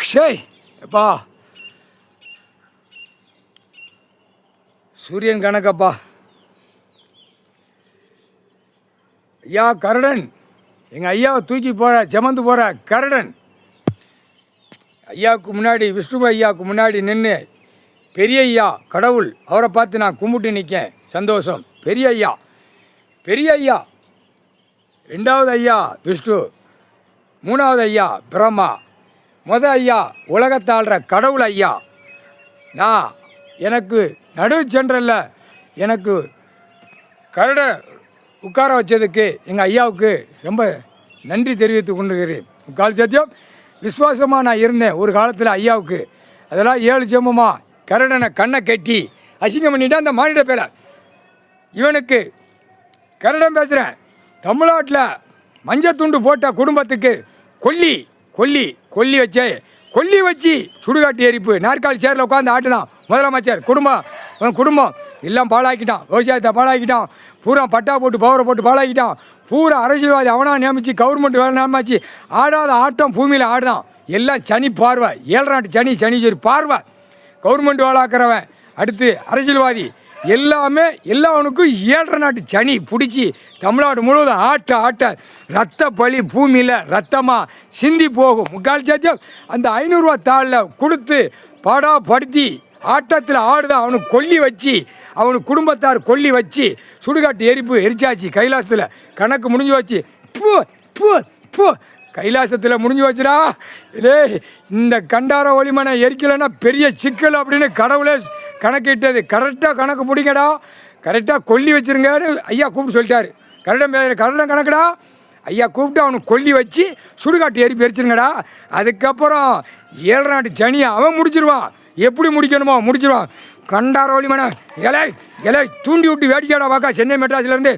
ஷேய் எப்பா சூரியன் கணக்கப்பா. ஐயா கருடன், எங்கள் ஐயாவை தூக்கி போகிற செமந்து போகிற கருடன் ஐயாவுக்கு முன்னாடி, விஷ்ணு ஐயாவுக்கு முன்னாடி நின்று பெரிய ஐயா கடவுள், அவரை பார்த்து நான் கும்பிட்டு நிற்கேன். சந்தோஷம். பெரிய ஐயா, பெரிய ஐயா. ரெண்டாவது ஐயா விஷ்ணு, மூணாவது ஐயா பிரம்மா, ஐயா உலகத்தாள்ற கடவுள் ஐயா. நான் எனக்கு நடுவு சென்றல்ல, எனக்கு கருட உட்கார வச்சதுக்கு எங்கள் ஐயாவுக்கு ரொம்ப நன்றி தெரிவித்து கொண்டிருக்கிறேன். கால் சத்தியம் விசுவாசமாக நான் இருந்தேன் ஒரு காலத்தில் ஐயாவுக்கு. அதெல்லாம் 7 ஜென்மமாக கருடனை கண்ணை கட்டி அசிங்கம் பண்ணிவிட்டு அந்த மானிட பேர இவனுக்கு கருடன் பேசுகிறேன். தமிழ்நாட்டில் மஞ்சள் துண்டு போட்ட குடும்பத்துக்கு கொல்லி கொல்லி கொல்லி வச்சு கொல்லி வச்சு சுடுகாட்டு எரிப்பு, நாற்காலி சேரில் உட்காந்து ஆட்டுதான் முதலமைச்சர். குடும்பம் எல்லாம் பாழாக்கிட்டான், விவசாயத்தை பாழாக்கிட்டான், பூரா பட்டா போட்டு பவரை போட்டு பாழாக்கிட்டான், பூரா அரசியல்வாதி அவனாக நியமித்து கவர்மெண்ட் வேலை நியமிச்சு ஆடாத ஆட்டம் பூமியில் ஆடுதான். எல்லாம் சனி பார்வை, 7 நாட்டு சனி, சனீஸ்வரி பார்வை. கவர்மெண்ட் வேலாக்கிறவன், அடுத்து அரசியல்வாதி, எல்லாமே எல்லாவனுக்கும் 7 நாட்டு சனி பிடிச்சி தமிழ்நாடு முழுவதும் ஆட்ட ரத்த பலி பூமியில் ரத்தமாக சிந்தி போகும். முக்கால் சத்தியம் அந்த 500 ரூபா தாளில் கொடுத்து படுத்தி ஆட்டத்தில் ஆடுதான். அவனுக்கு கொல்லி வச்சு, அவனுக்கு குடும்பத்தார் கொல்லி வச்சு சுடுகாட்டு எரிப்பு எரிச்சாச்சு. கைலாசத்தில் கணக்கு முடிஞ்சு வச்சு கைலாசத்தில் முடிஞ்சு வச்சுடா. இதே இந்த கண்டார ஒளிமனை எரிக்கலைன்னா பெரிய சிக்கல் அப்படின்னு கடவுளே கணக்கிட்டது. கரெக்டாக கணக்கு பிடிங்கடா, கரெக்டாக கொல்லி வச்சுருங்கன்னு ஐயா கூப்பிட்டு சொல்லிட்டாரு. கரெக்டாக கணக்குடா ஐயா கூப்பிட்டு அவனுக்கு கொல்லி வச்சு சுடுகாட்டு எரிப்பு எரிச்சிருங்கடா. அதுக்கப்புறம் 7 நாட்டு சனியை அவன் முடிச்சிருவான். எப்படி முடிக்கணுமோ முடிச்சிருவான். கண்டார ஒளிமனை இலை தூண்டி விட்டு வேடிக்கையாடா வாக்கா. சென்னை மெட்ராஸ்லேருந்து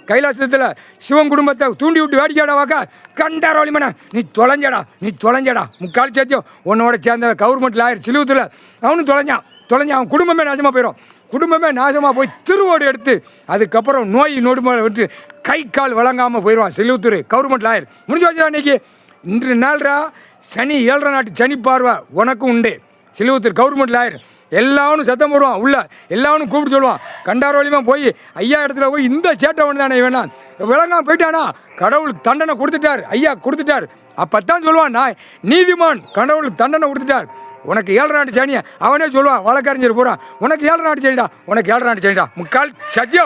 கைலாசத்தில் சிவன் குடும்பத்தை தூண்டி விட்டு வேடிக்கையாடா வாக்கா. கண்டார ஒளிமனை நீ தொலைஞ்சடா. முக்கால் சத்தியம் உன்னோட சேர்ந்த கவர்மெண்ட் லாயர் சிலுவத்தில் அவனும் தொலைஞ்சான். அவன் குடும்பமே நாசமாக போயிடும். குடும்பமே நாசமாக போய் திருவோடு எடுத்து அதுக்கப்புறம் நோய் நொடுமையை விட்டு கை கால் வழங்காமல் போயிடுவான். சிலுவத்தூர் கவர்மெண்ட் லாயர் முடிஞ்சு வச்சுடா. இன்றைக்கி இன்று நாள்ரா சனி 7 நாட்டு சனி பார்வை உனக்கும் உண்டு. சிலுவத்தூர் கவர்மெண்ட் லாயர் எல்லாவனும் சத்தம் போடுவான். உள்ள எல்லாவனும் கூப்பிட்டு சொல்லுவான். கண்டாரோலியமாக போய் ஐயா இடத்துல போய் இந்த சேட்டை ஒன்று தானே வேணாம் விளங்காம போயிட்டானா கடவுள் தண்டனை கொடுத்துட்டார், ஐயா கொடுத்துட்டார். அப்போத்தான் சொல்லுவான், நான் நீதிமான், கடவுள் தண்டனை கொடுத்துட்டார். உனக்கு 7 நாட்டு சனியா அவனே சொல்லுவான். வழக்கறிஞர் போகிறான், உனக்கு 7 நாட்டு சனிடா, உனக்கு 7 நாட்டு சனிடா. முக்கால் சத்தியம்.